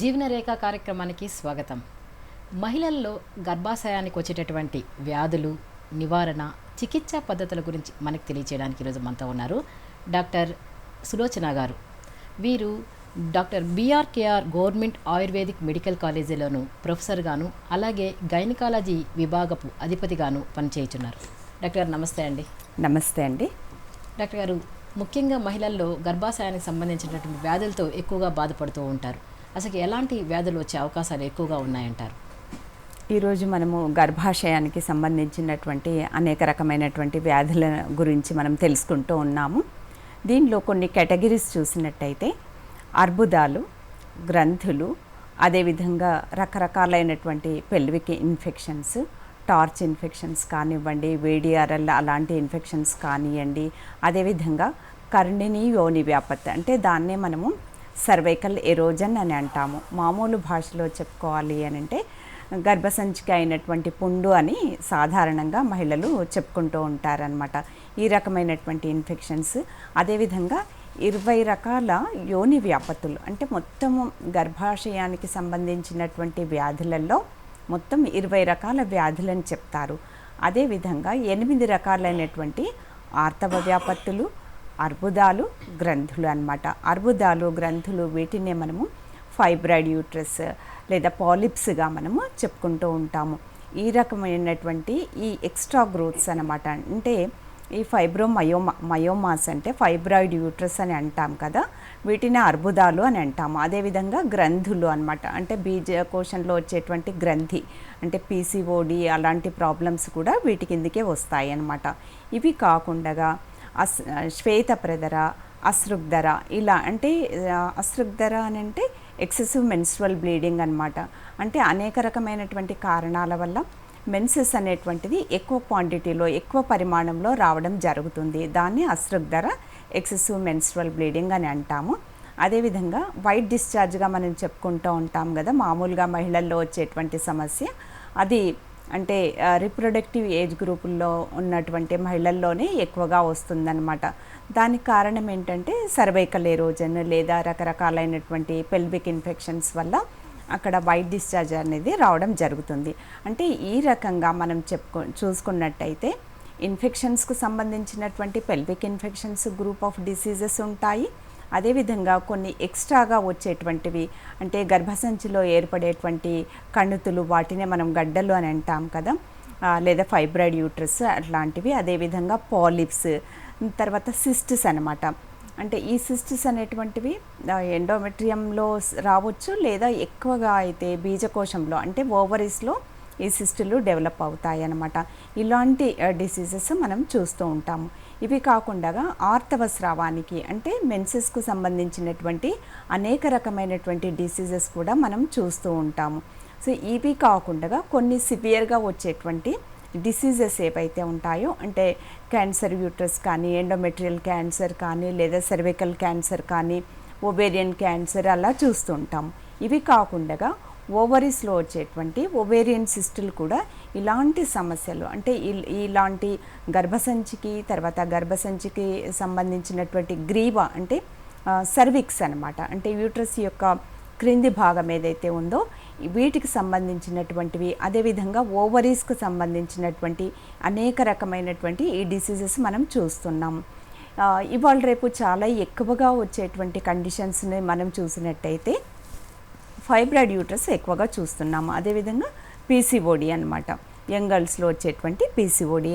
జీవనరేఖ కార్యక్రమానికి స్వాగతం. మహిళల్లో గర్భాశయానికి వచ్చేటటువంటి వ్యాధులు, నివారణ, చికిత్సా పద్ధతుల గురించి మనకు తెలియజేయడానికి ఈరోజు మనతో ఉన్నారు డాక్టర్ సులోచన గారు. వీరు డాక్టర్ బిఆర్కేఆర్ గవర్నమెంట్ ఆయుర్వేదిక్ మెడికల్ కాలేజీలోను ప్రొఫెసర్గాను అలాగే గైనకాలజీ విభాగపు అధిపతిగాను పనిచేయుచున్నారు. డాక్టర్ గారు నమస్తే అండి. నమస్తే అండి. డాక్టర్ గారు, ముఖ్యంగా మహిళల్లో గర్భాశయానికి సంబంధించినటువంటి వ్యాధులతో ఎక్కువగా బాధపడుతూ ఉంటారు. అసలు ఎలాంటి వ్యాధులు వచ్చే అవకాశాలు ఎక్కువగా ఉన్నాయంటారు? ఈరోజు మనము గర్భాశయానికి సంబంధించినటువంటి అనేక రకమైనటువంటి వ్యాధుల గురించి మనం తెలుసుకుంటూ ఉన్నాము. దీనిలో కొన్ని కేటగిరీస్ చూసినట్టయితే అర్బుదాలు, గ్రంథులు, అదేవిధంగా రకరకాలైనటువంటి పెల్విక్ ఇన్ఫెక్షన్స్, టార్చ్ ఇన్ఫెక్షన్స్ కానివ్వండి, వేడిఆర్ఎల్ అలాంటి ఇన్ఫెక్షన్స్ కానివ్వండి, అదేవిధంగా కర్ణిని యోని వ్యాపత్తి అంటే దాన్నే మనము సర్వైకల్ ఎరోజన్ అని అంటాము. మామూలు భాషలో చెప్పుకోవాలి అని అంటే గర్భసంచికి అయినటువంటి పుండు అని సాధారణంగా మహిళలు చెప్పుకుంటూ ఉంటారనమాట. ఈ రకమైనటువంటి ఇన్ఫెక్షన్స్, అదేవిధంగా 20 రకాల యోని వ్యాపత్తులు అంటే మొత్తము గర్భాశయానికి సంబంధించినటువంటి వ్యాధులలో మొత్తం 20 రకాల వ్యాధులని చెప్తారు. అదేవిధంగా 8 రకాలైనటువంటి ఆర్తవ వ్యాపత్తులు, అర్బుదాలు, గ్రంథులు అన్నమాట. అర్బుదాలు, గ్రంథులు వీటినే మనము ఫైబ్రాయిడ్ యూట్రస్ లేదా పాలిప్స్గా మనము చెప్పుకుంటూ ఉంటాము. ఈ రకమైనటువంటి ఈ ఎక్స్ట్రా గ్రోత్స్ అన్నమాట. అంటే ఈ మయోమాస్ అంటే ఫైబ్రాయిడ్ యూట్రస్ అని అంటాం కదా, వీటిని అర్బుదాలు అని అంటాము. అదేవిధంగా గ్రంథులు అన్నమాట. అంటే బీజకోశంలో వచ్చేటువంటి గ్రంథి అంటే పీసీఓడి అలాంటి ప్రాబ్లమ్స్ కూడా వీటి కిందకే వస్తాయి అన్నమాట. ఇవి కాకుండా శ్వేతప్రదర, అశ్రుగ్ధర ఇలా అంటే అశ్రుగ్ధర అని అంటే ఎక్సెసివ్ మెన్స్ట్రువల్ బ్లీడింగ్ అన్నమాట. అంటే అనేక రకమైనటువంటి కారణాల వల్ల మెన్సెస్ అనేటువంటిది ఎక్కువ క్వాంటిటీలో ఎక్కువ పరిమాణంలో రావడం జరుగుతుంది. దాన్ని అశ్రుగ్ధర, ఎక్సెసివ్ మెన్స్ట్రువల్ బ్లీడింగ్ అని అంటాము. అదేవిధంగా వైట్ డిశ్చార్జ్గా మనం చెప్పుకుంటూ ఉంటాం కదా, మామూలుగా మహిళల్లో వచ్చేటువంటి సమస్య. అది అంటే రిప్రొడక్టివ్ ఏజ్ గ్రూపుల్లో ఉన్నటువంటి మహిళల్లోనే ఎక్కువగా వస్తుందన్నమాట. దానికి కారణం ఏంటంటే సర్వైకల్ ఎరోజన్ లేదా రకరకాలైనటువంటి పెల్విక్ ఇన్ఫెక్షన్స్ వల్ల అక్కడ వైట్ డిశ్చార్జ్ అనేది రావడం జరుగుతుంది. అంటే ఈ రకంగా మనం చూసుకున్నట్టయితే ఇన్ఫెక్షన్స్కు సంబంధించినటువంటి pelvic infections group of diseases ఉంటాయి. అదేవిధంగా కొన్ని ఎక్స్ట్రాగా వచ్చేటువంటివి అంటే గర్భసంచిలో ఏర్పడేటువంటి కణుతులు, వాటినే మనం గడ్డలు అని అంటాం కదా, లేదా ఫైబ్రాయిడ్ యూట్రస్ అట్లాంటివి. అదేవిధంగా పాలిప్స్, తర్వాత సిస్ట్స్ అనమాట. అంటే ఈ సిస్ట్స్ అనేటువంటివి ఎండోమెట్రియంలో రావచ్చు, లేదా ఎక్కువగా అయితే బీజకోశంలో అంటే ఓవరీస్లో ఈ సిస్టులు డెవలప్ అవుతాయి అన్నమాట. ఇలాంటి డిసీజెస్ మనం చూస్తూ ఉంటాము. ఇవి కాకుండా ఆర్తవ స్రావానికి అంటే మెన్సెస్కు సంబంధించినటువంటి అనేక రకమైనటువంటి డిసీజెస్ కూడా మనం చూస్తూ ఉంటాము. సో ఇవి కాకుండా కొన్ని సివియర్గా వచ్చేటువంటి డిసీజెస్ ఏవైతే ఉంటాయో, అంటే క్యాన్సర్ యూట్రస్ కానీ, ఎండోమెట్రియల్ క్యాన్సర్ కానీ, లేదా సర్వికల్ క్యాన్సర్ కానీ, ఒవేరియన్ క్యాన్సర్ అలా చూస్తుంటాం. ఇవి కాకుండా ఓవరీస్లో వచ్చేటువంటి ఒవేరియన్ సిస్టులు కూడా ఇలాంటి సమస్యలు, అంటే ఇలాంటి గర్భసంచికి సంబంధించినటువంటి గ్రీవ అంటే సర్విక్స్ అనమాట, అంటే యూట్రస్ యొక్క క్రింది భాగం ఏదైతే ఉందో వీటికి సంబంధించినటువంటివి, అదేవిధంగా ఓవరీస్కి సంబంధించినటువంటి అనేక రకమైనటువంటి ఈ డిసీజెస్ మనం చూస్తున్నాం. ఇవాళ రేపు చాలా ఎక్కువగా వచ్చేటువంటి కండిషన్స్ని మనం చూసినట్టయితే ఫైబ్రాయిడ్ యూట్రస్ ఎక్కువగా చూస్తున్నాము. అదేవిధంగా పీసీఓడి అనమాట, యంగ్ గర్ల్స్లో వచ్చేటువంటి పీసీఓడి,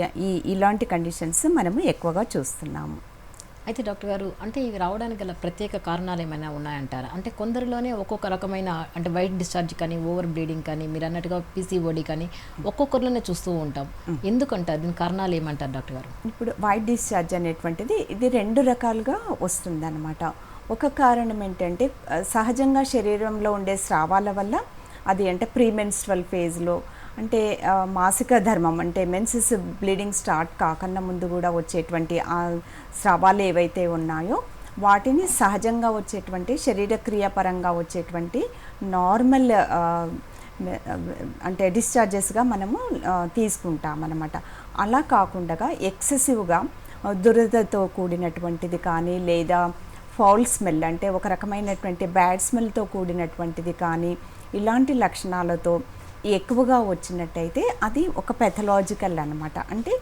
ఇలాంటి కండిషన్స్ మనము ఎక్కువగా చూస్తున్నాము. అయితే డాక్టర్ గారు, అంటే ఇవి రావడానికి గల ప్రత్యేక కారణాలు ఏమైనా ఉన్నాయంటారా? అంటే కొందరిలోనే ఒక్కొక్క రకమైన, అంటే వైట్ డిశ్చార్జ్ కానీ, ఓవర్ బ్లీడింగ్ కానీ, మీరు అన్నట్టుగా పీసీఓడి కానీ ఒక్కొక్కరిలోనే చూస్తూ ఉంటాం. ఎందుకంటారు? దీని కారణాలు ఏమంటారు డాక్టర్ గారు? ఇప్పుడు వైట్ డిశ్చార్జ్ అనేటువంటిది ఇది 2 రకాలుగా వస్తుందన్నమాట. ఒక కారణం ఏంటంటే సహజంగా శరీరంలో ఉండే స్రావాల వల్ల, అది అంటే ప్రీమెన్స్ట్రల్ ఫేజ్లో, అంటే మాసిక ధర్మం అంటే మెన్సెస్ బ్లీడింగ్ స్టార్ట్ కాకన్నా ముందు కూడా వచ్చేటువంటి ఆ స్రావాలు ఏవైతే ఉన్నాయో వాటిని సహజంగా వచ్చేటువంటి శరీరక్రియాపరంగా వచ్చేటువంటి నార్మల్ అంటే డిశ్చార్జెస్గా మనము తీసుకుంటామన్నమాట. అలా కాకుండా ఎక్సెసివ్గా దురదతో కూడినటువంటిది కానీ, లేదా ఫౌల్ స్మెల్ అంటే ఒక రకమైనటువంటి బ్యాడ్ స్మెల్తో కూడినటువంటిది కానీ, ఇలాంటి లక్షణాలతో ఎక్కువగా వచ్చినట్టయితే అది ఒక పెథలాజికల్ అనమాట. అంటే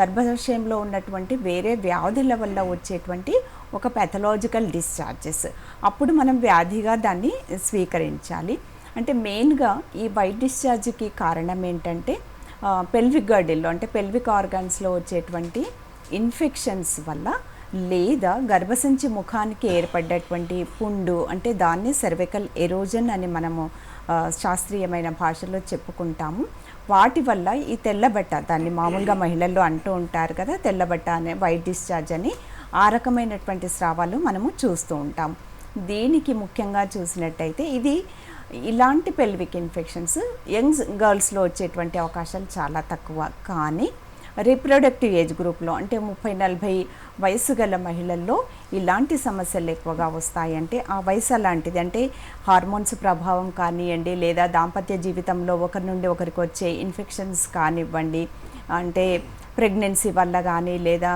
గర్భాశయంలో ఉన్నటువంటి వేరే వ్యాధుల వల్ల వచ్చేటువంటి ఒక పెథలాజికల్ డిశ్చార్జెస్, అప్పుడు మనం వ్యాధిగా దాన్ని స్వీకరించాలి. అంటే మెయిన్గా ఈ వైట్ డిశ్చార్జ్కి కారణం ఏంటంటే పెల్విక్ గర్డిల్లో, అంటే పెల్విక్ ఆర్గాన్స్లో వచ్చేటువంటి ఇన్ఫెక్షన్స్ వల్ల, లేదా గర్భసంచి ముఖానికి ఏర్పడ్డటువంటి పుండు, అంటే దాన్ని సర్వికల్ ఎరోజన్ అని మనము శాస్త్రీయమైన భాషలో చెప్పుకుంటాము. వాటి వల్ల ఈ తెల్లబట్ట, దాన్ని మామూలుగా మహిళల్లో అంటూ ఉంటారు కదా, తెల్లబట్ట అనే వైట్ డిశ్చార్జ్ అని, ఆ రకమైనటువంటి స్రావాలు మనము చూస్తూ ఉంటాం. దీనికి ముఖ్యంగా చూసినట్టయితే ఇలాంటి పెల్విక్ ఇన్ఫెక్షన్స్ యంగ్ గర్ల్స్లో వచ్చేటువంటి అవకాశాలు చాలా తక్కువ. కానీ రీప్రొడక్టివ్ ఏజ్ గ్రూప్లో, అంటే 30-40 వయసు గల మహిళల్లో ఇలాంటి సమస్యలు ఎక్కువగా వస్తాయి. అంటే ఆ వయసు అలాంటిది, అంటే హార్మోన్స్ ప్రభావం కానివ్వండి, లేదా దాంపత్య జీవితంలో ఒకరి నుండి ఒకరికి వచ్చే ఇన్ఫెక్షన్స్ కానివ్వండి, అంటే ప్రెగ్నెన్సీ వల్ల కానీ, లేదా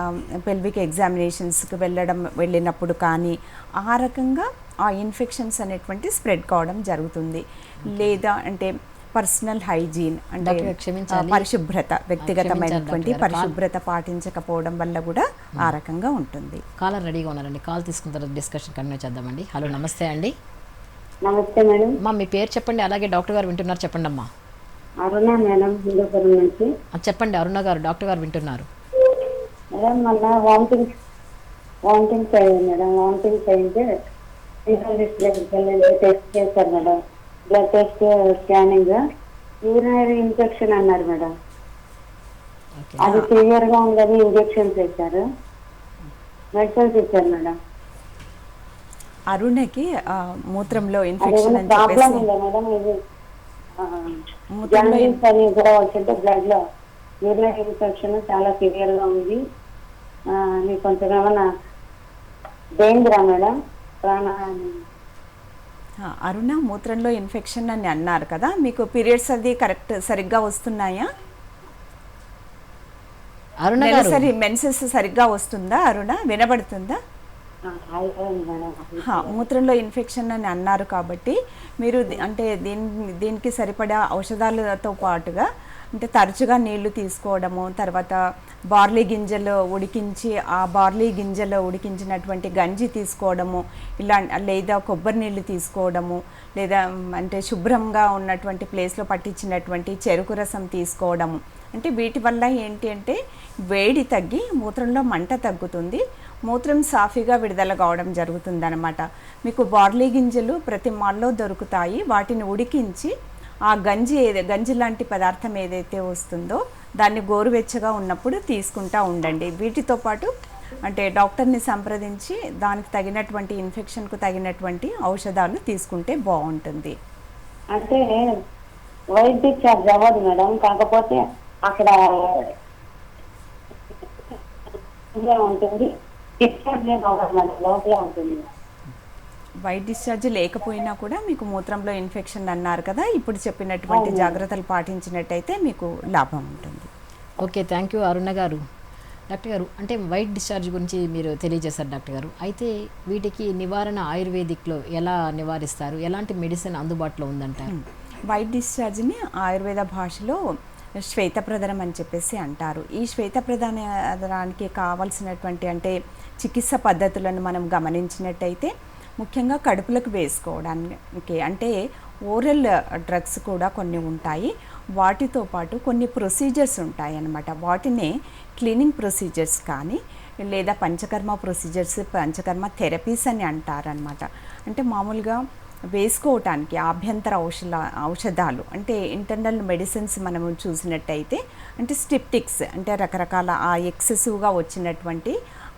పెల్విక్ ఎగ్జామినేషన్స్కి వెళ్ళినప్పుడు కానీ, ఆ రకంగా ఆ ఇన్ఫెక్షన్స్ అనేటువంటి స్ప్రెడ్ కావడం జరుగుతుంది. లేదా అంటే పర్సనల్ హైజీన్, అంటే పరిశుభ్రత, వ్యక్తిగతమైనటువంటి పరిశుభ్రత పాటించకపోవడం వల్ల కూడా ఆ రకంగా ఉంటుంది. కాలర్ రెడీగా ఉన్నారండి, కాల్ తీసుకున్న తర్వాత డిస్కషన్ కంటిన్యూ చేద్దామండి. హలో, నమస్తే అండి. నమస్తే మేడం. అమ్మా, మీ పేరు చెప్పండి, అలాగే డాక్టర్ గారు వింటున్నారు, చెప్పండి అమ్మా. అరుణ మేడం, హిందూపురం నుంచి. చెప్పండి అరుణ గారు, డాక్టర్ గారు వింటున్నారు. మేడం మొన్న వామిటింగ్స్ అయ్యాయి మేడం. వామిటింగ్స్ అయితే టెస్ట్ చేశారు madam, blood test, scanning, urinary infection అన్నారు మేడం. అది సివియర్ గా ఉందని ఇంజెక్షన్స్ ఇచ్చారు, మెడిసిన్స్ ఇచ్చారు మేడం. అరుణకి మూత్రంలో ఇన్ఫెక్షన్ అని ప్రాబ్లం ఉందా మేడం? ఇది జాండీస్ అని కూడా వచ్చింటే బ్లడ్ లో యూరినరీ ఇన్ఫెక్షన్ చాలా సివియర్ గా ఉంది. మీకు కొంచెం ఏమన్నా డేంజరా మేడం? అరుణ, మూత్రంలో ఇన్ఫెక్షన్ అని అన్నారు కదా, మీకు పీరియడ్స్ అది సరిగ్గా వస్తున్నాయా? అరుణ గారు, మెన్సెస్ సరిగ్గా వస్తుందా అరుణ? వినబడుతుందా? మూత్రంలో ఇన్ఫెక్షన్ అని అన్నారు కాబట్టి మీరు అంటే దీనికి సరిపడా ఔషధాలతో పాటుగా, అంటే తరచుగా నీళ్లు తీసుకోవడము, తర్వాత బార్లీ గింజలు ఉడికించి ఆ బార్లీ గింజలు ఉడికించినటువంటి గంజి తీసుకోవడము, లేదా కొబ్బరి నీళ్ళు తీసుకోవడము, లేదా అంటే శుభ్రంగా ఉన్నటువంటి ప్లేస్లో పట్టించినటువంటి చెరుకు రసం తీసుకోవడము. అంటే వీటి వల్ల ఏంటి అంటే వేడి తగ్గి మూత్రంలో మంట తగ్గుతుంది, మూత్రం సాఫీగా విడుదల కావడం జరుగుతుంది అన్నమాట. మీకు బార్లీ గింజలు ప్రతి మాల్లో దొరుకుతాయి, వాటిని ఉడికించి ఆ గంజి లాంటి పదార్థం ఏదైతే వస్తుందో దాన్ని గోరువెచ్చగా ఉన్నప్పుడు తీసుకుంటూ ఉండండి. వీటితో పాటు అంటే డాక్టర్ని సంప్రదించి దానికి తగినటువంటి ఇన్ఫెక్షన్కు తగినటువంటి ఔషధాలు తీసుకుంటే బాగుంటుంది. అంటే వైట్ డిశ్చార్జ్ అవ్వదు మేడం, కాకపోతే అక్కడ ఇదే ఉంటుంది, డిశ్చార్జ్ ఏం అవ్వదు మేడం, లోపలే ఉంటుంది. వైట్ డిశ్చార్జ్ లేకపోయినా కూడా మీకు మూత్రంలో ఇన్ఫెక్షన్ అన్నారు కదా, ఇప్పుడు చెప్పినటువంటి అవును. జాగ్రత్తలు పాటించినట్టయితే మీకు లాభం ఉంటుంది. ఓకే, థ్యాంక్ యూ అరుణ గారు. డాక్టర్ గారు, అంటే వైట్ డిశ్చార్జ్ గురించి మీరు తెలియజేశారు డాక్టర్ గారు. అయితే వీటికి నివారణ ఆయుర్వేదిక్లో ఎలా నివారిస్తారు, ఎలాంటి మెడిసిన్ అందుబాటులో ఉందంటారు? వైట్ డిశ్చార్జ్ని ఆయుర్వేద భాషలో శ్వేతప్రదనం అని చెప్పేసి అంటారు. ఈ శ్వేతప్రదనానికి కావాల్సినటువంటి అంటే చికిత్స పద్ధతులను మనం గమనించినట్టయితే ముఖ్యంగా కడుపులకు వేసుకోవడానికి అంటే ఓరల్ డ్రగ్స్ కూడా కొన్ని ఉంటాయి. వాటితో పాటు కొన్ని ప్రొసీజర్స్ ఉంటాయి అన్నమాట. వాటినే క్లీనింగ్ ప్రొసీజర్స్ కానీ లేదా పంచకర్మ ప్రొసీజర్స్, పంచకర్మ థెరపీస్ అని అంటారనమాట. అంటే మామూలుగా వేసుకోవటానికి ఆభ్యంతర ఔషధాలు అంటే ఇంటర్నల్ మెడిసిన్స్ మనము చూసినట్టయితే అంటే స్టిప్టిక్స్ అంటే రకరకాల ఆ ఎక్సెసివ్గా వచ్చినటువంటి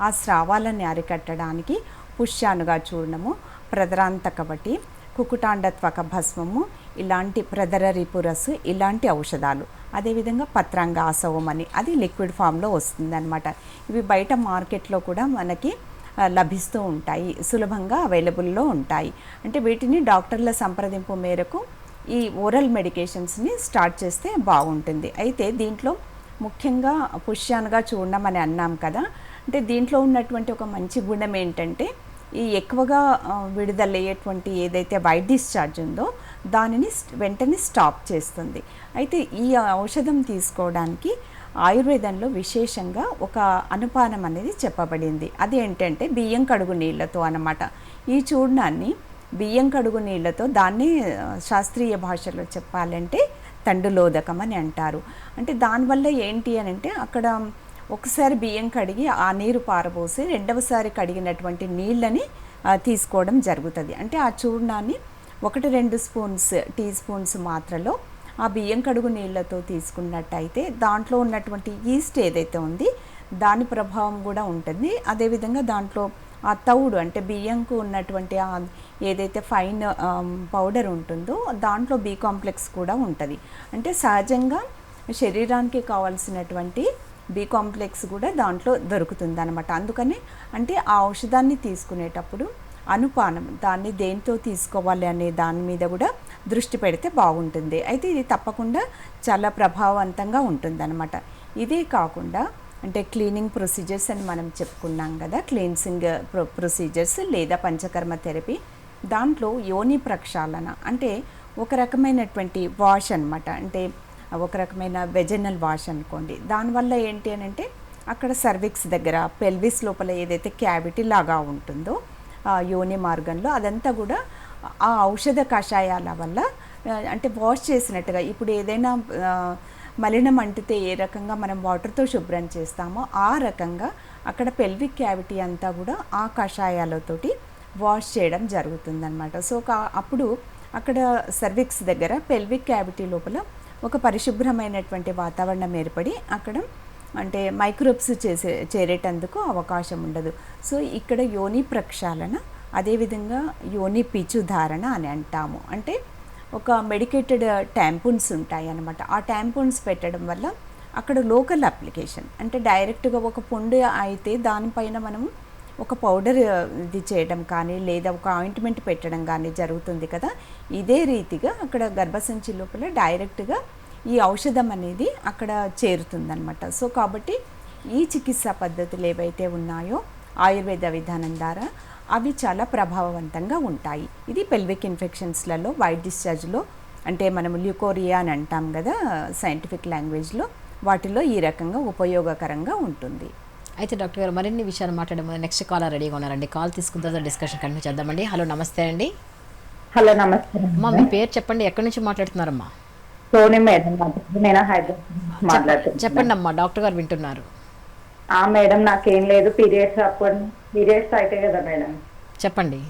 ఆ స్రావాలని అరికట్టడానికి పుష్యానుగా చూర్ణము, ప్రదరాంతకవటి, కుకుటాండత్వక భస్మము, ఇలాంటి ప్రదరరిపురసు, ఇలాంటి ఔషధాలు. అదేవిధంగా పత్రాంగ ఆసవం అని అది లిక్విడ్ ఫామ్లో వస్తుందన్నమాట. ఇవి బయట మార్కెట్లో కూడా మనకి లభిస్తూ ఉంటాయి, సులభంగా అవైలబుల్లో ఉంటాయి. అంటే వీటిని డాక్టర్ల సంప్రదింపు మేరకు ఈ ఓరల్ మెడికేషన్స్ని స్టార్ట్ చేస్తే బాగుంటుంది. అయితే దీంట్లో ముఖ్యంగా పుష్యానుగా చూడడం అని అన్నాం కదా, అంటే దీంట్లో ఉన్నటువంటి ఒక మంచి గుణం ఏంటంటే ఈ ఎక్కువగా విడుదలయ్యేటువంటి ఏదైతే వైట్ డిశ్చార్జ్ ఉందో దానిని వెంటనే స్టాప్ చేస్తుంది. అయితే ఈ ఔషధం తీసుకోవడానికి ఆయుర్వేదంలో విశేషంగా ఒక అనుపానం అనేది చెప్పబడింది. అది ఏంటంటే బియ్యం కడుగు నీళ్ళతో అన్నమాట. ఈ చూర్ణాన్ని బియ్యం కడుగు నీళ్ళతో దాన్ని శాస్త్రీయ భాషలో చెప్పాలంటే తండులోదకం అని అంటారు. అంటే దానివల్ల ఏంటి అని అంటే అక్కడ ఒకసారి బియ్యం కడిగి ఆ నీరు పారబోసి రెండవసారి కడిగినటువంటి నీళ్ళని తీసుకోవడం జరుగుతుంది. అంటే ఆ చూర్ణాన్ని 1-2 స్పూన్స్ టీ స్పూన్స్ మాత్రలో ఆ బియ్యం కడుగు నీళ్ళతో తీసుకున్నట్టయితే దాంట్లో ఉన్నటువంటి ఈస్ట్ ఏదైతే ఉంది దాని ప్రభావం కూడా ఉంటుంది. అదేవిధంగా దాంట్లో ఆ తౌడు అంటే బియ్యంకు ఉన్నటువంటి ఏదైతే ఫైన్ పౌడర్ ఉంటుందో దాంట్లో బి కాంప్లెక్స్ కూడా ఉంటుంది. అంటే సహజంగా శరీరానికి కావాల్సినటువంటి బి కాంప్లెక్స్ కూడా దాంట్లో దొరుకుతుంది అనమాట. అందుకని అంటే ఆ ఔషధాన్ని తీసుకునేటప్పుడు అనుపానం దాన్ని దేంతో తీసుకోవాలి అనే దాని మీద కూడా దృష్టి పెడితే బాగుంటుంది. అయితే ఇది తప్పకుండా చాలా ప్రభావవంతంగా ఉంటుందన్నమాట. ఇదే కాకుండా అంటే క్లీనింగ్ ప్రొసీజర్స్ అని మనం చెప్పుకున్నాం కదా, క్లీన్సింగ్ ప్రొసీజర్స్ లేదా పంచకర్మ థెరపీ, దాంట్లో యోని ప్రక్షాళన అంటే ఒక రకమైనటువంటి వాష్ అనమాట. అంటే ఒక రకమైన వెజనల్ వాష్ అనుకోండి. దానివల్ల ఏంటి అని అంటే అక్కడ సర్విక్స్ దగ్గర పెల్విస్ లోపల ఏదైతే క్యావిటీ లాగా ఉంటుందో యోని మార్గంలో అదంతా కూడా ఆ ఔషధ కషాయాల వల్ల అంటే వాష్ చేసినట్టుగా ఇప్పుడు ఏదైనా మలినం అంటితే ఏ రకంగా మనం వాటర్తో శుభ్రం చేస్తామో ఆ రకంగా అక్కడ పెల్విక్ క్యావిటీ అంతా కూడా ఆ కషాయాలతోటి వాష్ చేయడం జరుగుతుందన్నమాట. సో అప్పుడు అక్కడ సర్విక్స్ దగ్గర పెల్విక్ క్యావిటీ లోపల ఒక పరిశుభ్రమైనటువంటి వాతావరణం ఏర్పడి అక్కడ అంటే మైక్రోబ్స్ చేరేటందుకు అవకాశం ఉండదు. సో ఇక్కడ యోని ప్రక్షాళన, అదేవిధంగా యోని పీచు ధారణ అని అంటాము. అంటే ఒక మెడికేటెడ్ ట్యాంపూన్స్ ఉంటాయి అన్నమాట. ఆ ట్యాంపూన్స్ పెట్టడం వల్ల అక్కడ లోకల్ అప్లికేషన్ అంటే డైరెక్ట్గా ఒక పుండు అయితే దానిపైన మనము ఒక పౌడర్ ఇది చేయడం కానీ లేదా ఒక ఆయింట్మెంట్ పెట్టడం కానీ జరుగుతుంది కదా. ఇదే రీతిగా అక్కడ గర్భసంచి లోపల డైరెక్ట్గా ఈ ఔషధం అనేది అక్కడ చేరుతుందన్నమాట. సో కాబట్టి ఈ చికిత్సా పద్ధతులు ఏవైతే ఉన్నాయో ఆయుర్వేద విధానం ద్వారా అవి చాలా ప్రభావవంతంగా ఉంటాయి. ఇది పెల్విక్ ఇన్ఫెక్షన్స్లలో వైట్ డిశ్చార్జ్లో అంటే మనం ల్యూకోరియా అని అంటాం కదా సైంటిఫిక్ లాంగ్వేజ్లో, వాటిలో ఈ రకంగా ఉపయోగకరంగా ఉంటుంది. అయితే డాక్టర్ గారు మరిన్ని విషయాలు మాట్లాడడం నెక్స్ట్ కాలర్ రెడీగా ఉన్నారండి. కాల్ తీసుకున్న తర్వాత డిస్కషన్ కంటిన్యూ చేద్దామండి. హలో, నమస్తే అండి. హలో, నమస్తే అమ్మా, మీ పేరు చెప్పండి, ఎక్కడి నుంచి మాట్లాడుతున్నారమ్మా? సోని మేడం, నేను హైదరాబాద్ మాట్లాడుతున్నాను. చెప్పండి అమ్మా, డాక్టర్ గారు వింటున్నారు. మేడం నాకేం లేదు, పీరియడ్స్ అయితే కదా మేడం. చెప్పండి.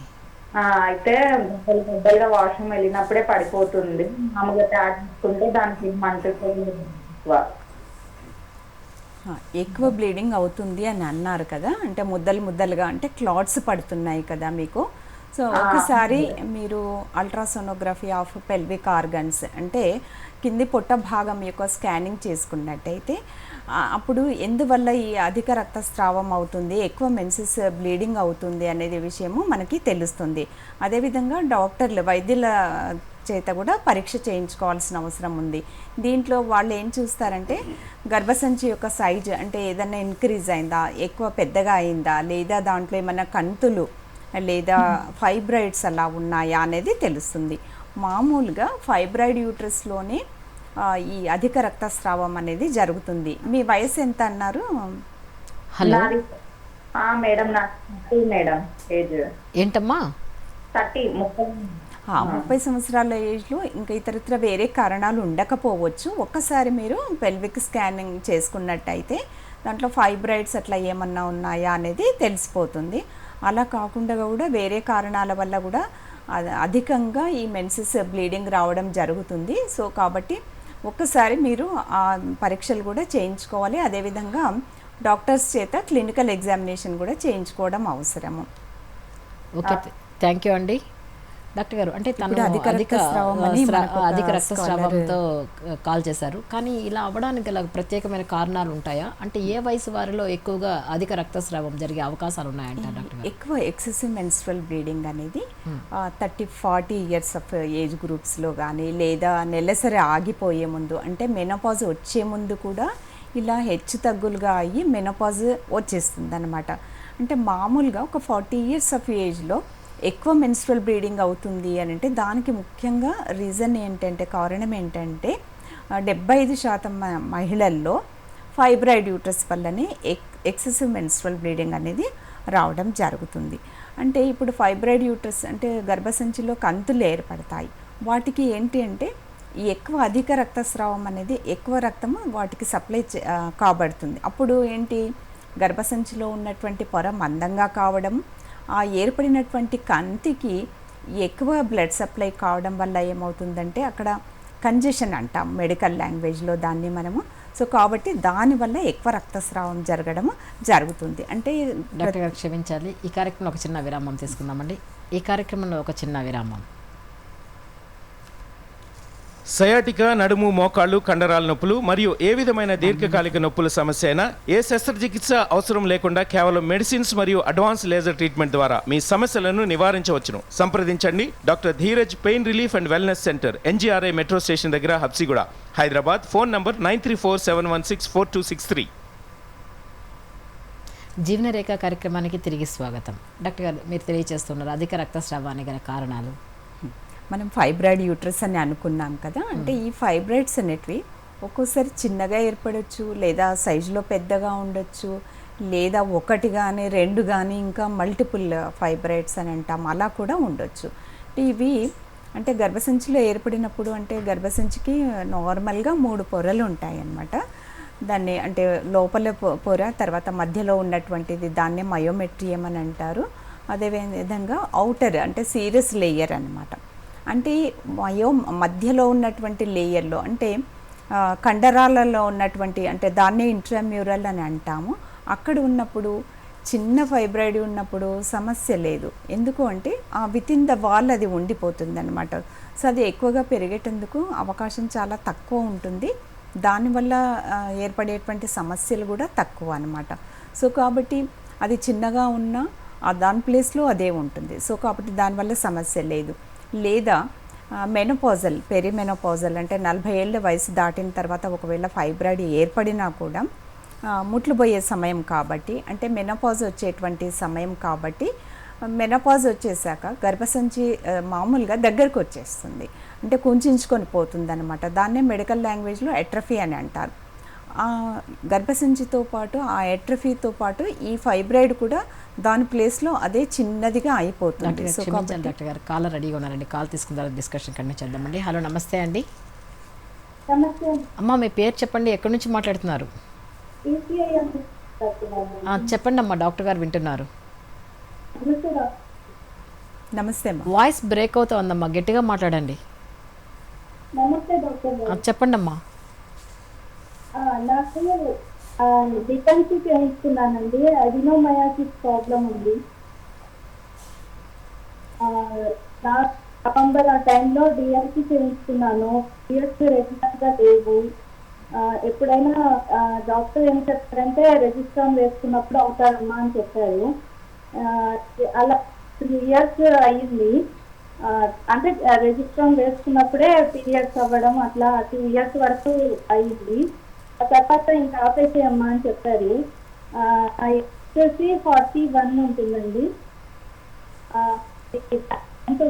అయితే గడ్డలుగా వాష్రూమ్ వెళ్ళినప్పుడే పడిపోతుంది. మామూలుగా ప్యాడ్ తీసుకుంటే దానికి ఎక్కువ బ్లీడింగ్ అవుతుంది అని అన్నారు కదా, అంటే ముద్దలుగా అంటే క్లాట్స్ పడుతున్నాయి కదా మీకు. సో ఒకసారి మీరు అల్ట్రాసోనోగ్రఫీ ఆఫ్ పెల్విక్ ఆర్గన్స్ అంటే కింది పొట్ట భాగం యొక్క స్కానింగ్ చేసుకున్నట్టయితే అప్పుడు ఎందువల్ల ఈ అధిక రక్తస్రావం అవుతుంది, ఎక్కువ మెన్సెస్ బ్లీడింగ్ అవుతుంది అనేది విషయము మనకి తెలుస్తుంది. అదేవిధంగా వైద్యుల చేత కూడా పరీక్ష చేయించుకోవాల్సిన అవసరం ఉంది. దీంట్లో వాళ్ళు ఏం చూస్తారంటే గర్భసంచి యొక్క సైజ్ అంటే ఏదైనా ఇంక్రీజ్ అయిందా, ఎక్కువ పెద్దగా అయిందా, లేదా దాంట్లో ఏమైనా కంతులు లేదా ఫైబ్రాయిడ్స్ అలా ఉన్నాయా అనేది తెలుస్తుంది. మామూలుగా ఫైబ్రాయిడ్ యూట్రస్లోనే ఈ అధిక రక్తస్రావం అనేది జరుగుతుంది. మీ వయసు ఎంత అన్నారు? హలో మేడం, నాకు 30 మేడం ఏజ్. ఏంటమ్మా? 30 30 సంవత్సరాల ఏజ్లో ఇంకా ఇతరత్ర వేరే కారణాలు ఉండకపోవచ్చు. ఒక్కసారి మీరు పెల్విక్ స్కానింగ్ చేసుకున్నట్టయితే దాంట్లో ఫైబ్రాయిడ్స్ అట్లా ఏమన్నా ఉన్నాయా అనేది తెలిసిపోతుంది. అలా కాకుండా కూడా వేరే కారణాల వల్ల కూడా అధికంగా ఈ మెన్సెస్ బ్లీడింగ్ రావడం జరుగుతుంది. సో కాబట్టి ఒక్కసారి మీరు ఆ పరీక్షలు కూడా చేయించుకోవాలి. అదేవిధంగా డాక్టర్స్ చేత క్లినికల్ ఎగ్జామినేషన్ కూడా చేయించుకోవడం అవసరము. ఓకే, థ్యాంక్ యూ అండి. డాక్టర్ గారు, అంటే తను అధిక రక్తస్రావంతో కాల్ చేశారు, కానీ ఇలా అవ్వడానికి గల ప్రత్యేకమైన కారణాలు ఉంటాయా? అంటే ఏ వయసు వారిలో ఎక్కువగా అధిక రక్తస్రావం జరిగే అవకాశాలు ఉన్నాయంట డాక్టర్ గారు? ఎక్కువ ఎక్సెసివ్ మెన్స్ట్రల్ బ్లీడింగ్ అనేది 30-40 ఇయర్స్ ఆఫ్ ఏజ్ గ్రూప్స్లో కానీ, లేదా నెలసరి ఆగిపోయే ముందు అంటే మెనోపాజ్ వచ్చే ముందు కూడా ఇలా హెచ్చు తగ్గులుగా అయ్యి మెనోపాజ్ వచ్చేస్తుంది అనమాట. అంటే మామూలుగా ఒక 40 ఇయర్స్ ఆఫ్ ఏజ్లో ఎక్కువ మెన్స్ట్రల్ బ్లీడింగ్ అవుతుంది అని అంటే దానికి ముఖ్యంగా రీజన్ ఏంటంటే, కారణం ఏంటంటే 75% మహిళల్లో ఫైబ్రాయిడ్ యూట్రస్ వల్లనే ఎక్సెసివ్ మెన్స్ట్రల్ బ్లీడింగ్ అనేది రావడం జరుగుతుంది. అంటే ఇప్పుడు ఫైబ్రాయిడ్ యూట్రస్ అంటే గర్భసంచిలో కంతులు ఏర్పడతాయి. వాటికి ఏంటి అంటే ఈ ఎక్కువ అధిక రక్తస్రావం అనేది ఎక్కువ రక్తము వాటికి సప్లై కాబడుతుంది. అప్పుడు ఏంటి, గర్భసంచిలో ఉన్నటువంటి పొర మందంగా కావడం, ఆ ఏర్పడినటువంటి కంతికి ఎక్కువ బ్లడ్ సప్లై కావడం వల్ల ఏమవుతుందంటే అక్కడ కంజెషన్ అంటాం మెడికల్ లాంగ్వేజ్లో దాన్ని మనము. సో కాబట్టి దానివల్ల ఎక్కువ రక్తస్రావం జరుగుతుంది. అంటే డాక్టర్ గారు క్షమించాలి, ఈ కార్యక్రమంలో ఒక చిన్న విరామం తీసుకుందామండి. ఈ కార్యక్రమంలో ఒక చిన్న విరామం. సయాటికా, నడుము, మోకాళ్ళు, కండరాల నొప్పులు మరియు ఏ విధమైన దీర్ఘకాలిక నొప్పుల సమస్య అయినా ఏ శస్త్రచికిత్స అవసరం లేకుండా కేవలం మెడిసిన్స్ మరియు అడ్వాన్స్ లేజర్ ట్రీట్మెంట్ ద్వారా మీ సమస్యలను నివారించవచ్చును. సంప్రదించండి doctor Dheeraj pain relief and wellness centre, NGRI metro station దగ్గర, హబ్సిగూడ, హైదరాబాద్. Phone number 9347164263. జీవనరేఖ కార్యక్రమానికి తిరిగి స్వాగతం. డాక్టర్ గారు, మీరు తెలియజేస్తున్నారు అధిక రక్తస్రావానికి గల కారణాలు. మనం ఫైబ్రాయిడ్ యూట్రస్ అని అనుకున్నాం కదా, అంటే ఈ ఫైబ్రాయిడ్స్ అనేటివి ఒక్కోసారి చిన్నగా ఏర్పడవచ్చు, లేదా సైజులో పెద్దగా ఉండొచ్చు, లేదా ఒకటి కానీ 2 కానీ ఇంకా మల్టిపుల్ ఫైబ్రాయిడ్స్ అని అంటాం, అలా కూడా ఉండొచ్చు. ఇవి అంటే గర్భసంచిలో ఏర్పడినప్పుడు అంటే గర్భసంచికి నార్మల్గా 3 పొరలు ఉంటాయి అన్నమాట. దాన్ని అంటే లోపల పొర, తర్వాత మధ్యలో ఉన్నటువంటిది దాన్నే మయోమెట్రియం అని అంటారు. అదేవిధంగా ఔటర్ అంటే సీరస్ లేయర్ అన్నమాట. అంటే మధ్యలో ఉన్నటువంటి లేయర్లో అంటే కండరాలలో ఉన్నటువంటి అంటే దాన్నే ఇంట్రామ్యూరల్ అని అంటాము. అక్కడ ఉన్నప్పుడు చిన్న ఫైబ్రాయిడ్ ఉన్నప్పుడు సమస్య లేదు. ఎందుకు అంటే విత్ ఇన్ ద వాల్ అది ఉండిపోతుంది అనమాట. సో అది ఎక్కువగా పెరిగేటందుకు అవకాశం చాలా తక్కువ ఉంటుంది. దానివల్ల ఏర్పడేటువంటి సమస్యలు కూడా తక్కువ అనమాట. సో కాబట్టి అది చిన్నగా ఉన్నా దాని ప్లేస్లో అదే ఉంటుంది. సో కాబట్టి దానివల్ల సమస్య లేదు. లేదా మెనోపాజల్, పెరిమెనోపాజల్ అంటే 40 ఏళ్ళ వయసు దాటిన తర్వాత ఒకవేళ ఫైబ్రాయిడ్ ఏర్పడినా కూడా ముట్లు పోయే సమయం కాబట్టి, అంటే మెనోపాజ్ వచ్చేటువంటి సమయం కాబట్టి, మెనోపాజ్ వచ్చేసాక గర్భసంచి మామూలుగా దగ్గరకు వచ్చేస్తుంది, అంటే కుంచుకొని పోతుంది అనమాట. దాన్నే మెడికల్ లాంగ్వేజ్లో ఎట్రఫీ అని అంటారు. గర్భసంచితో పాటు ఆ ఎట్రఫీతో పాటు ఈ ఫైబ్రాయిడ్ కూడా దాని ప్లేస్లో అదే చిన్నదిగా అయిపోతుంది. సో డాక్టర్ గారు కాల్ రెడీగా ఉన్నారండి, కాల్ తీసుకున్న డిస్కషన్ కంటిన్యూ చేద్దామండి. హలో, నమస్తే అండి. అమ్మ, మీ పేరు చెప్పండి, ఎక్కడి నుంచి మాట్లాడుతున్నారు? చెప్పండి అమ్మా, డాక్టర్ గారు వింటున్నారు. నమస్తే అమ్మా. వాయిస్ బ్రేక్ అవుతుందమ్మా, గట్టిగా మాట్లాడండి. చెప్పండి అమ్మా. నాకు డిఫెన్సీ చేయించుకున్నానండి, అడినోమయాసిస్ ప్రాబ్లం ఉంది. నా నవంబర్ ఆ టైంలో డిఎన్సీ చేయించుకున్నాను. పీరియడ్స్ రెగ్యులర్ గా లేవు. ఎప్పుడైనా డాక్టర్ ఏం చెప్పారంటే రెజిస్ట్రాన్ వేసుకున్నప్పుడు అవుతారమ్మా అని చెప్పారు. అలా 3 years అయ్యింది. అంటే రెజిస్ట్రాన్ వేసుకున్నప్పుడే పీరియడ్స్ అవ్వడం అట్లా 2 years వరకు అయ్యింది. ఆ తర్వాత ఇంకా ఆపేసేయమ్మా అని చెప్పారు. వచ్చేసి 41 ఉంటుందండి.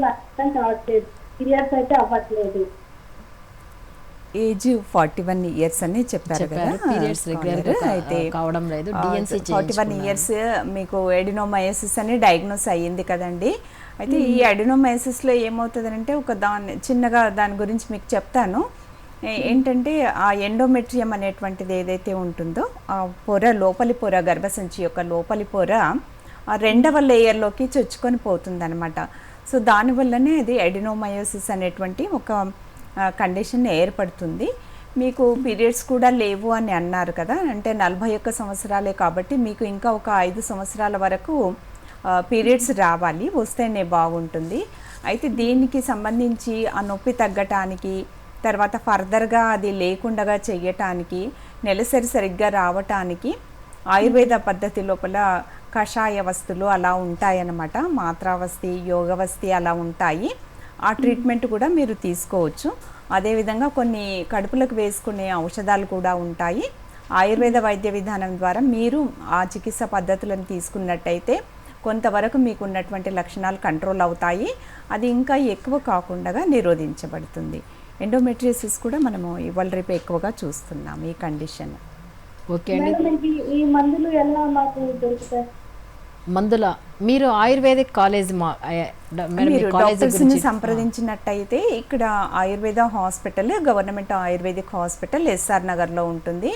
అర్థం కావట్లేదు, పీరియడ్స్ అయితే అవ్వట్లేదు. ఏజ్ 41 years అని చెప్పారు కదా పీరియడ్స్ రెగ్యులర్ అయితే కావడం లేదు. డిఎన్సీ 41 years మీకు ఎడినోమయోసిస్ అని డయాగ్నోస్ అయ్యింది కదండి. అయితే ఈ ఎడినోమయోసిస్లో ఏమవుతుందంటే చిన్నగా దాని గురించి మీకు చెప్తాను. ఏంటంటే ఆ ఎండోమెట్రియం అనేటువంటిది ఏదైతే ఉంటుందో ఆ పొర, లోపలి పొర, గర్భసంచి యొక్క లోపలి పొర ఆ 2వ లేయర్లోకి చొచ్చుకొని పోతుందన్నమాట. సో దానివల్లనే అది ఎడినోమయోసిస్ అనేటువంటి ఒక కండిషన్ ఏర్పడుతుంది. మీకు పీరియడ్స్ కూడా లేవు అని అన్నారు కదా, అంటే 41 సంవత్సరాలే కాబట్టి మీకు ఇంకా ఒక 5 సంవత్సరాల వరకు పీరియడ్స్ రావాలి, వస్తేనే బాగుంటుంది. అయితే దీనికి సంబంధించి ఆ నొప్పి తగ్గటానికి, తర్వాత ఫర్దర్గా అది లేకుండా చేయటానికి, నెలసరి సరిగ్గా రావటానికి ఆయుర్వేద పద్ధతి లోపల కషాయ వస్తువులు అలా ఉంటాయన్నమాట. మాత్రావస్థి, యోగవస్థి అలా ఉంటాయి. ఆ ట్రీట్మెంట్ కూడా మీరు తీసుకోవచ్చు. అదేవిధంగా కొన్ని కడుపులకు వేసుకునే ఔషధాలు కూడా ఉంటాయి. ఆయుర్వేద వైద్య విధానం ద్వారా మీరు ఆ చికిత్స పద్ధతులను తీసుకున్నట్టయితే కొంతవరకు మీకు ఉన్నటువంటి లక్షణాలు కంట్రోల్ అవుతాయి. అది ఇంకా ఎక్కువ కాకుండా నిరోధించబడుతుంది. ఎండోమెట్రియోసిస్ కూడా మనము ఇవాళ రేపు ఎక్కువగా చూస్తున్నాం ఈ కండిషన్. ఓకే అండి. మేడం, ఈ మందులు ఎలా మాకు దొరుకుతాయి? మందుల మీరు ఆయుర్వేదిక్ కాలేజ్ మీరు డాక్టర్స్ని సంప్రదించినట్టయితే ఇక్కడ Ayurveda hospital, government ayurvedic hospital SR నగర్లో ఉంటుంది.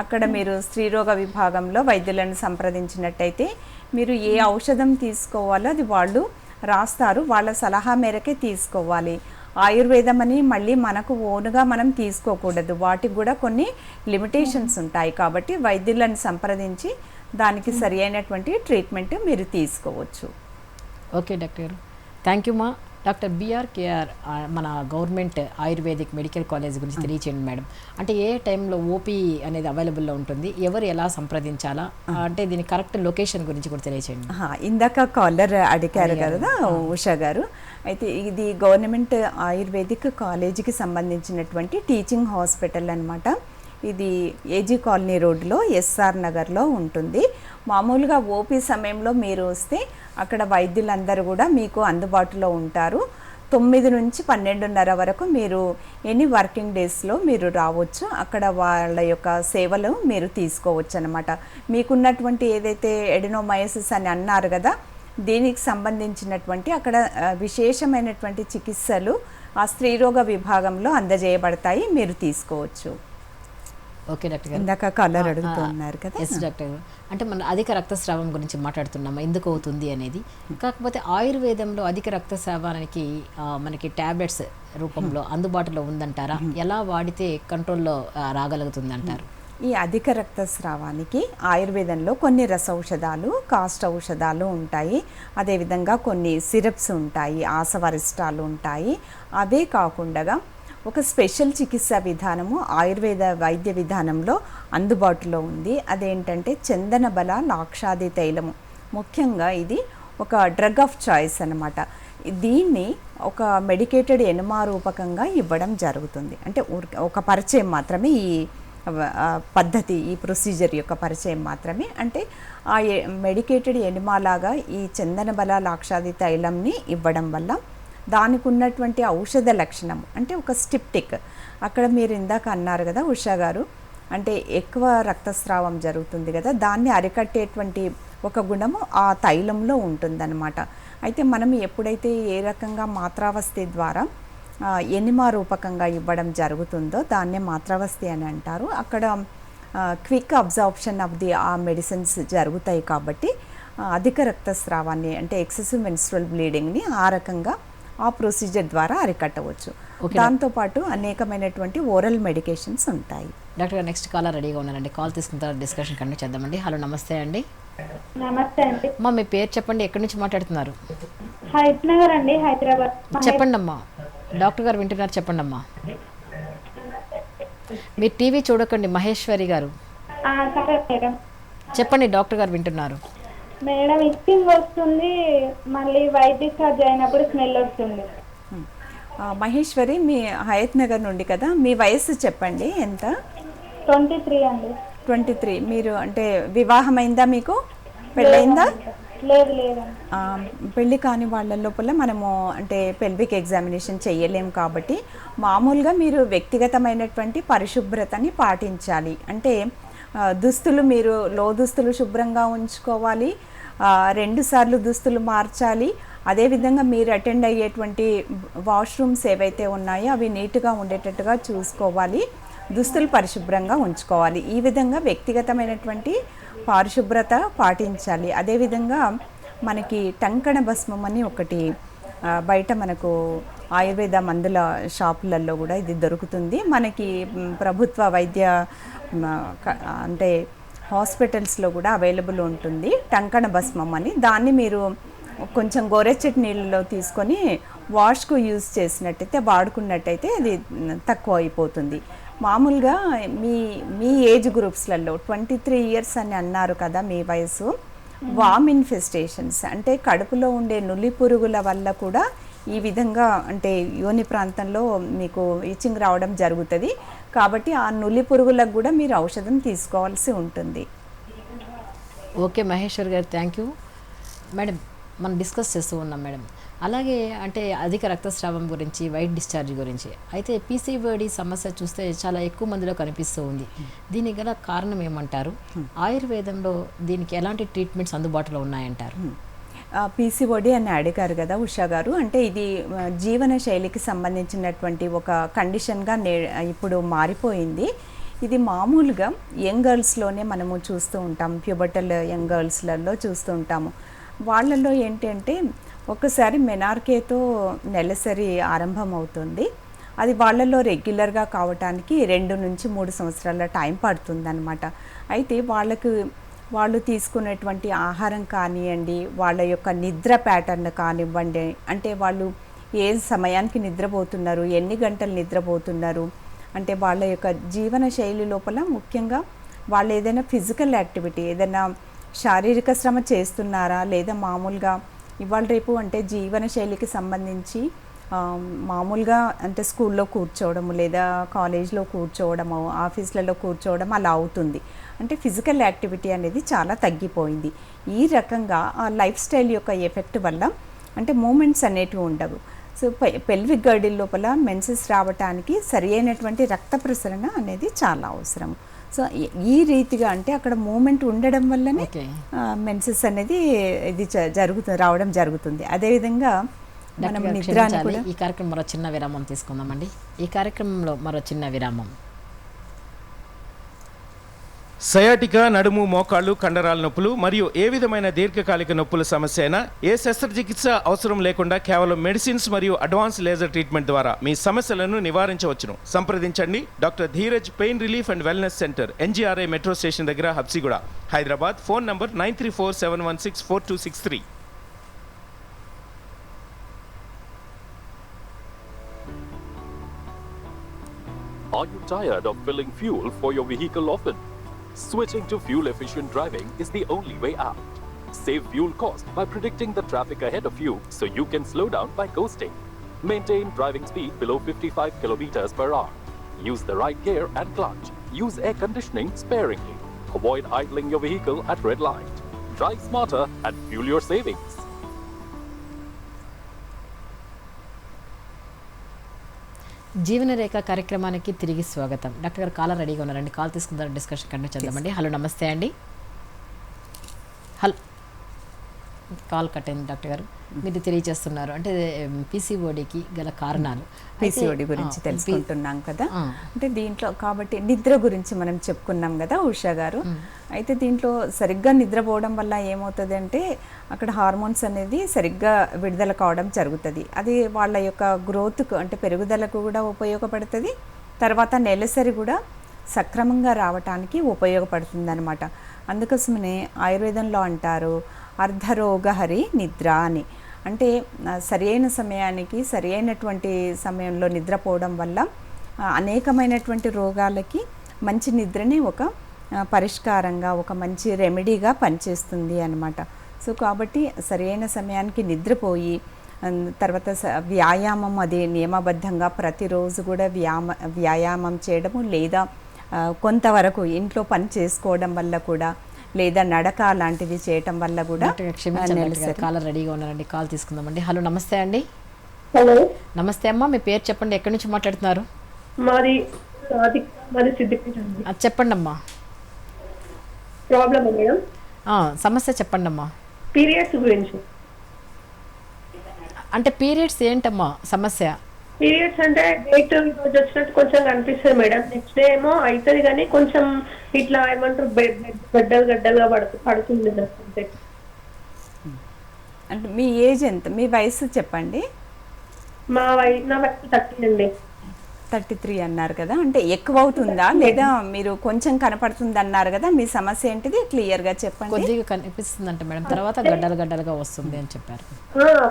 అక్కడ మీరు స్త్రీరోగ విభాగంలో వైద్యులను సంప్రదించినట్టయితే మీరు ఏ ఔషధం తీసుకోవాలో అది వాళ్ళు రాస్తారు. వాళ్ళ సలహా మేరకే తీసుకోవాలి. ఆయుర్వేదం అని మళ్ళీ మనకు ఓన్గా మనం తీసుకోకూడదు. వాటికి కూడా కొన్ని లిమిటేషన్స్ ఉంటాయి. కాబట్టి వైద్యులను సంప్రదించి దానికి సరి అయినటువంటి ట్రీట్మెంట్ మీరు తీసుకోవచ్చు. ఓకే డాక్టర్ గారు, థ్యాంక్ యూ మా. డాక్టర్ బిఆర్కేఆర్ మన గవర్నమెంట్ ఆయుర్వేదిక్ మెడికల్ కాలేజ్ గురించి తెలియచేయండి మేడం. అంటే ఏ టైంలో ఓపీ అనేది అవైలబుల్లో ఉంటుంది, ఎవరు ఎలా సంప్రదించాలా, అంటే దీని కరెక్ట్ లొకేషన్ గురించి కూడా తెలియచేయండి. ఇందాక కాలర్ అడిగారు కదా ఉషా గారు. అయితే ఇది గవర్నమెంట్ ఆయుర్వేదిక్ కాలేజీకి సంబంధించినటువంటి టీచింగ్ హాస్పిటల్ అన్నమాట. ఇది ఏజీ కాలనీ రోడ్లో ఎస్ఆర్ నగర్లో ఉంటుంది. మామూలుగా ఓపీ సమయంలో మీరు వస్తే అక్కడ వైద్యులందరూ కూడా మీకు అందుబాటులో ఉంటారు. 9 నుంచి 12:30 వరకు మీరు ఎనీ వర్కింగ్ డేస్లో మీరు రావచ్చు. అక్కడ వాళ్ళ యొక్క సేవలు మీరు తీసుకోవచ్చు అన్నమాట. మీకున్నటువంటి ఏదైతే ఎడినోమయోసిస్ అని అన్నారు కదా, దీనికి సంబంధించినటువంటి అక్కడ విశేషమైనటువంటి చికిత్సలు ఆ స్త్రీరోగ విభాగంలో అందజేయబడతాయి, మీరు తీసుకోవచ్చు. ఓకే డాక్టర్ గారు, ఇందాక కాలర్ అడుగుతున్నారు కదా. ఎస్ డాక్టర్ గారు, అంటే మన అధిక రక్తస్రావం గురించి మాట్లాడుతున్నాము, ఎందుకు అవుతుంది అనేది. కాకపోతే ఆయుర్వేదంలో అధిక రక్తస్రావానికి మనకి టాబ్లెట్స్ రూపంలో అందుబాటులో ఉందంటారా? ఎలా వాడితే కంట్రోల్లో రాగలుగుతుంది అంటారు? ఈ అధిక రక్తస్రావానికి ఆయుర్వేదంలో కొన్ని రసౌషధాలు, కాస్ట్ ఔషధాలు ఉంటాయి. అదేవిధంగా కొన్ని సిరప్స్ ఉంటాయి, ఆసవరిష్టాలు ఉంటాయి. అవే కాకుండా ఒక స్పెషల్ చికిత్సా విధానము ఆయుర్వేద వైద్య విధానంలో అందుబాటులో ఉంది. అదేంటంటే చందన బల లాక్షాది తైలము. ముఖ్యంగా ఇది ఒక డ్రగ్ ఆఫ్ చాయిస్ అన్నమాట. దీన్ని ఒక మెడికేటెడ్ ఎనుమా రూపకంగా ఇవ్వడం జరుగుతుంది. అంటే ఒక పరిచయం మాత్రమే ఈ పద్ధతి, ఈ ప్రొసీజర్ యొక్క పరిచయం మాత్రమే. అంటే ఆ మెడికేటెడ్ ఎనిమాలాగా ఈ చందన బల లాక్షాది తైలంని ఇవ్వడం వల్ల దానికి ఉన్నటువంటి ఔషధ లక్షణం అంటే ఒక స్టిప్టిక్, అక్కడ మీరు ఇందాక అన్నారు కదా ఉషా గారు, అంటే ఎక్కువ రక్తస్రావం జరుగుతుంది కదా, దాన్ని అరికట్టేటువంటి ఒక గుణము ఆ తైలంలో ఉంటుందన్నమాట. అయితే మనం ఎప్పుడైతే ఏ రకంగా మాత్రావస్థి ద్వారా ఎనిమా రూపకంగా ఇవ్వడం జరుగుతుందో దాన్నే మాత్రావస్థి అని అంటారు. అక్కడ క్విక్ అబ్జార్ప్షన్ ఆఫ్ ది ఆ మెడిసిన్స్ జరుగుతాయి. కాబట్టి అధిక రక్తస్రావాన్ని అంటే ఎక్సెసివ్ మెన్స్ట్రువల్ బ్లీడింగ్ని ఆ రకంగా ఆ ప్రొసీజర్ ద్వారా అరికట్టవచ్చు. దాంతోపాటు అనేకమైనటువంటి ఓరల్ మెడికేషన్స్ ఉంటాయి. డాక్టర్ గారు, నెక్స్ట్ కాలర్ రెడీగా ఉన్నారండి. కాల్ తీసుకున్న తర్వాత డిస్కషన్ కంటిన్యూ చేద్దామండి. హలో, నమస్తే అండి. నమస్తే అండి. అమ్మా, మీ పేరు చెప్పండి, ఎక్కడి నుంచి మాట్లాడుతున్నారు? హైదనగర్ అండి, హైదరాబాద్. చెప్పండి అమ్మా, డాక్టర్ గారు వింటున్నారు, చెప్పండి అమ్మా. మీరు టీవీ చూడకండి మహేశ్వరి గారు. సరే మేడం. చెప్పండి, డాక్టర్ గారు వింటున్నారు. మేడం ఇచ్చింగ్ వస్తుంది, మళ్ళీ వైట్ డిశ్చార్జ్ అయినప్పుడు స్మెల్ వస్తుంది. మహేశ్వరి, మీ హయత్ నగర్ నుండి కదా, మీ వయసు చెప్పండి ఎంత? 23 అండి. 23. మీరు అంటే వివాహమైందా, మీకు పెళ్ళయిందా? లేదు లేదండి. పెళ్ళి కాని వాళ్ళ లోపల మనము అంటే పెల్విక్ ఎగ్జామినేషన్ చేయలేము కాబట్టి మామూలుగా మీరు వ్యక్తిగతమైనటువంటి పరిశుభ్రతని పాటించాలి. అంటే దుస్తులు, మీరు దుస్తులు శుభ్రంగా ఉంచుకోవాలి, 2 సార్లు దుస్తులు మార్చాలి. అదేవిధంగా మీరు అటెండ్ అయ్యేటువంటి వాష్రూమ్స్ ఏవైతే ఉన్నాయో అవి నీట్గా ఉండేటట్టుగా చూసుకోవాలి, దుస్తులు పరిశుభ్రంగా ఉంచుకోవాలి. ఈ విధంగా వ్యక్తిగతమైనటువంటి పరిశుభ్రత పాటించాలి. అదేవిధంగా మనకి టంకణ భస్మం అని ఒకటి బయట మనకు ఆయుర్వేద మందుల షాపులలో కూడా ఇది దొరుకుతుంది. మనకి ప్రభుత్వ వైద్య అంటే హాస్పిటల్స్లో కూడా అవైలబుల్ ఉంటుంది టంకణ భస్మం అని. దాన్ని మీరు కొంచెం గోరెచ్చటి నీళ్ళలో తీసుకొని వాష్కు యూజ్ చేసినట్టయితే, వాడుకున్నట్టయితే అది తక్కువ అయిపోతుంది. మామూలుగా మీ ఏజ్ గ్రూప్స్లలో 23 ఇయర్స్ అని అన్నారు కదా మీ వయసు, వామ్ ఇన్ఫెస్టేషన్స్ అంటే కడుపులో ఉండే నులి పురుగుల వల్ల కూడా ఈ విధంగా అంటే యోని ప్రాంతంలో మీకు ఇచ్చింగ్ రావడం జరుగుతుంది. కాబట్టి ఆ నులి పురుగులకు కూడా మీరు ఔషధం తీసుకోవాల్సి ఉంటుంది. ఓకే మహేశ్వర్ గారు, థ్యాంక్ యూ. మేడం, మనం డిస్కస్ చేస్తూ ఉన్నాం మేడం. అలాగే అంటే అధిక రక్తస్రావం గురించి, వైట్ డిశ్చార్జ్ గురించి. అయితే పీసీఓడి సమస్య చూస్తే చాలా ఎక్కువ మందిలో కనిపిస్తూ ఉంది. దీనికి గల కారణం ఏమంటారు? ఆయుర్వేదంలో దీనికి ఎలాంటి ట్రీట్మెంట్స్ అందుబాటులో ఉన్నాయంటారు? పీసీఓడి అని అడిగారు కదా ఉషా గారు. అంటే ఇది జీవన శైలికి సంబంధించినటువంటి ఒక కండిషన్గా ఇప్పుడు మారిపోయింది. ఇది మామూలుగా యంగ్ గర్ల్స్లోనే మనము చూస్తూ ఉంటాం, ప్యూబర్టల్ యంగ్ గర్ల్స్లలో చూస్తూ ఉంటాము. వాళ్ళల్లో ఏంటంటే ఒకసారి మెనార్కేతో నెలసరి ఆరంభం అవుతుంది. అది వాళ్ళల్లో రెగ్యులర్గా కావటానికి 2 నుంచి 3 సంవత్సరాల టైం పడుతుందన్నమాట. అయితే వాళ్ళు తీసుకునేటువంటి ఆహారం కానివ్వండి, వాళ్ళ యొక్క నిద్ర ప్యాటర్న్ కానివ్వండి, అంటే వాళ్ళు ఏ సమయానికి నిద్రపోతున్నారు, ఎన్ని గంటలు నిద్రపోతున్నారు, అంటే వాళ్ళ యొక్క జీవన శైలి లోపల ముఖ్యంగా వాళ్ళు ఏదైనా ఫిజికల్ యాక్టివిటీ, ఏదైనా శారీరక శ్రమ చేస్తున్నారా, లేదా మామూలుగా ఇవాళ రేపు అంటే జీవన శైలికి సంబంధించి మామూలుగా అంటే స్కూల్లో కూర్చోవడము, లేదా కాలేజ్లో కూర్చోవడము, ఆఫీసులలో కూర్చోవడం అలా అవుతుంది. అంటే ఫిజికల్ యాక్టివిటీ అనేది చాలా తగ్గిపోయింది. ఈ రకంగా ఆ లైఫ్ స్టైల్ యొక్క ఎఫెక్ట్ వల్ల అంటే మూమెంట్స్ అనేటివి ఉండవు. సో పెల్విక్ గర్డిల్ లోపల మెన్సెస్ రావటానికి సరి అయినటువంటి రక్త ప్రసరణ అనేది చాలా అవసరం. సో ఈ రీతిగా అంటే అక్కడ మూమెంట్ ఉండడం వల్లనే మెన్సెస్ అనేది ఇది రావడం జరుగుతుంది. అదేవిధంగా మనం నిద్రాన్ని కూడా ఈ కార్యక్రమం మరో చిన్న విరామం తీసుకుందామండి. ఈ కార్యక్రమంలో మరో చిన్న విరామం. సయాటికా, నడుము, మోకాళ్ళు, కండరాల నొప్పులు మరియు ఏ విధమైన దీర్ఘకాలిక నొప్పుల సమస్య అయినా ఏ శస్త్రచికిత్స అవసరం లేకుండా కేవలం మెడిసిన్స్ మరియు అడ్వాన్స్ లేజర్ ట్రీట్మెంట్ ద్వారా మీ సమస్యలను నివారించవచ్చును. సంప్రదించండి doctor Dheeraj pain relief and wellness centre, NGRI metro station దగ్గర, Habsiguda, Hyderabad. Phone number 9347164263. Are you tired of filling fuel for your vehicle often? Switching to fuel-efficient driving is the only way out. Save fuel cost by predicting the traffic ahead of you so you can slow down by coasting. Maintain driving speed below 55 kilometers per hour. Use the right gear and clutch. Use air conditioning sparingly. Avoid idling your vehicle at red light. Drive smarter and fuel your savings. జీవనరేఖ కార్యక్రమానికి తిరిగి స్వాగతం. Doctor గారు caller రెడీగా ఉన్నారండి, call తీసుకుందాం, discussion continue చేద్దామండి. Hello, నమస్తే అండి. హలో, కాల్ కట్ అయింది. డాక్టర్ గారు మీరు తెలియజేస్తున్నారు అంటే పీసీఓడికి గల కారణాలు, పీసీఓడి గురించి తెలుసుకుంటున్నాం కదా. అంటే దీంట్లో కాబట్టి నిద్ర గురించి మనం చెప్పుకున్నాం కదా ఉషా గారు. అయితే దీంట్లో సరిగ్గా నిద్రపోవడం వల్ల ఏమవుతుంది అంటే అక్కడ హార్మోన్స్ అనేది సరిగ్గా విడుదల కావడం జరుగుతుంది. అది వాళ్ళ యొక్క గ్రోత్కు అంటే పెరుగుదలకు కూడా ఉపయోగపడుతుంది. తర్వాత నెలసరి కూడా సక్రమంగా రావటానికి ఉపయోగపడుతుంది అనమాట. అందుకోసమనే ఆయుర్వేదంలో అంటారు అర్ధరోగహరి నిద్ర అని. అంటే సరైన సమయానికి సరైనటువంటి సమయంలో నిద్రపోవడం వల్ల అనేకమైనటువంటి రోగాలకి మంచి నిద్రనే ఒక పరిష్కారంగా, ఒక మంచి రెమెడీగా పనిచేస్తుంది అన్నమాట. సో కాబట్టి సరైన సమయానికి నిద్రపోయి తర్వాత వ్యాయామం అది నియమబద్ధంగా ప్రతిరోజు కూడా వ్యాయామం చేయడము, లేదా కొంతవరకు ఇంట్లో పని చేసుకోవడం వల్ల కూడా, లేదా నడక లాంటివి చేయటం వల్ల కూడా క్షమించండి, కాలర్ రెడీగా ఉన్నారండి, కాల్ తీసుకుందామండి. హలో, నమస్తే అండి. హలో, నమస్తే అమ్మా, మీ పేరు చెప్పండి, ఎక్కడి నుంచి మాట్లాడుతున్నారు? మాది సిద్దిపేట అండి. చెప్పండి అమ్మా. ప్రాబ్లమ్ మేడం, సమస్య చెప్పండి అమ్మా. పీరియడ్స్ గురించి. అంటే పీరియడ్స్ ఏంటమ్మా సమస్య? పీరియడ్స్ అంటే డేట్ రోజు వచ్చినట్టు కొంచెం కనిపిస్తుంది మేడం, నెక్స్ట్ డే ఏమో అవుతుంది కానీ కొంచెం ఇట్లా ఏమంటారు గడ్డలుగా పడుతుంది అంటే. అంటే మీ ఏజ్ ఎంత, మీ వయసు చెప్పండి. నా వయసు 30 అండి. 33 అన్నారు కదా, అంటే ఎక్కువ అవుతుందా లేదా మీరు కొంచెం కనపడుతుంది అన్నారు కదా, మీ సమస్య ఏంటిది క్లియర్గా చెప్పండి. కొద్దిగా కనిపిస్తుంది అంటే మేడం, తర్వాత గడ్డలుగా వస్తుంది అని చెప్పారు.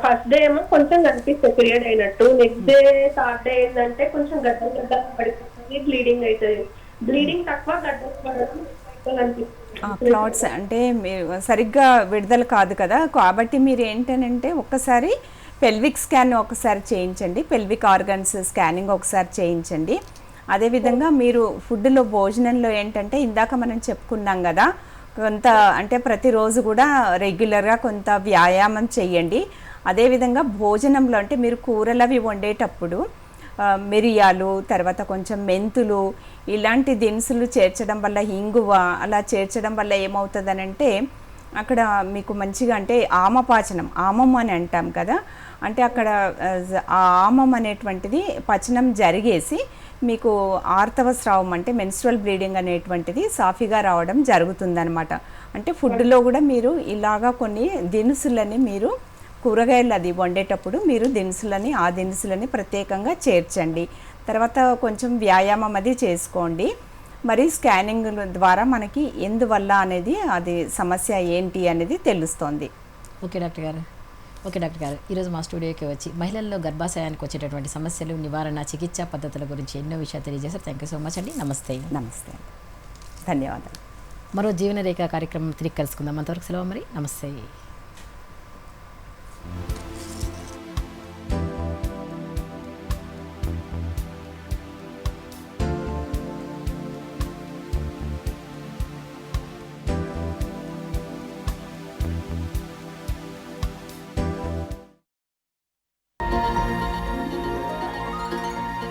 ఫస్ట్ డే ఏమో కొంచెం కనిపిస్తుంది పీరియడ్ అయినట్టు, నెక్స్ట్ డే థర్డ్ డే ఏంటంటే కొంచెం గడ్డలు పడిపోతుంది, బ్లీడింగ్ అవుతుంది. బ్లీడింగ్ తక్కువ, గడ్డలు పడడం కనిపిస్తుంది. క్లాట్స్ అంటే మీరు సరిగ్గా విడుదల కాదు కదా, కాబట్టి మీరు ఏంటనంటే ఒక్కసారి పెల్విక్ స్కాన్ ఒకసారి చేయించండి, పెల్విక్ ఆర్గన్స్ స్కానింగ్ ఒకసారి చేయించండి. అదేవిధంగా మీరు ఫుడ్లో భోజనంలో ఏంటంటే ఇందాక మనం చెప్పుకున్నాం కదా, కొంత అంటే ప్రతిరోజు కూడా రెగ్యులర్గా కొంత వ్యాయామం చేయండి. అదేవిధంగా భోజనంలో అంటే మీరు కూరలు అవి వండేటప్పుడు మిరియాలు, తర్వాత కొంచెం మెంతులు ఇలాంటి దినుసులు చేర్చడం వల్ల, ఇంగువ అలా చేర్చడం వల్ల ఏమవుతుందనంటే అక్కడ మీకు మంచిగా అంటే ఆమపాచనం, ఆమం అని అంటాం కదా, అంటే అక్కడ ఆ ఆమం అనేటువంటిది పచనం జరిగేసి మీకు ఆర్తవ స్రావం అంటే మెన్స్ట్రువల్ బ్లీడింగ్ అనేటువంటిది సాఫీగా రావడం జరుగుతుందనమాట. అంటే ఫుడ్లో కూడా మీరు ఇలాగా కొన్ని దినుసులని మీరు కూరగాయలు అది వండేటప్పుడు మీరు ఆ దినుసులని ప్రత్యేకంగా చేర్చండి. తర్వాత కొంచెం వ్యాయామం అది చేసుకోండి. మరి స్కానింగ్ ద్వారా మనకి ఎందువల్ల అనేది అది సమస్య ఏంటి అనేది తెలుస్తోంది. ఓకే డాక్టర్ గారు, ఈరోజు మా స్టూడియోకి వచ్చి మహిళల్లో గర్భాశయానికి వచ్చేటటువంటి సమస్యలు, నివారణ, చికిత్సా పద్ధతుల గురించి ఎన్నో విషయాలు తెలియజేశారు. థ్యాంక్ యూ సో మచ్ అండి. నమస్తే. ధన్యవాదాలు. మరో జీవన రేఖ కార్యక్రమం తిరిగి కలుసుకుందాం. అంతవరకు సెలవు మరి. నమస్తే.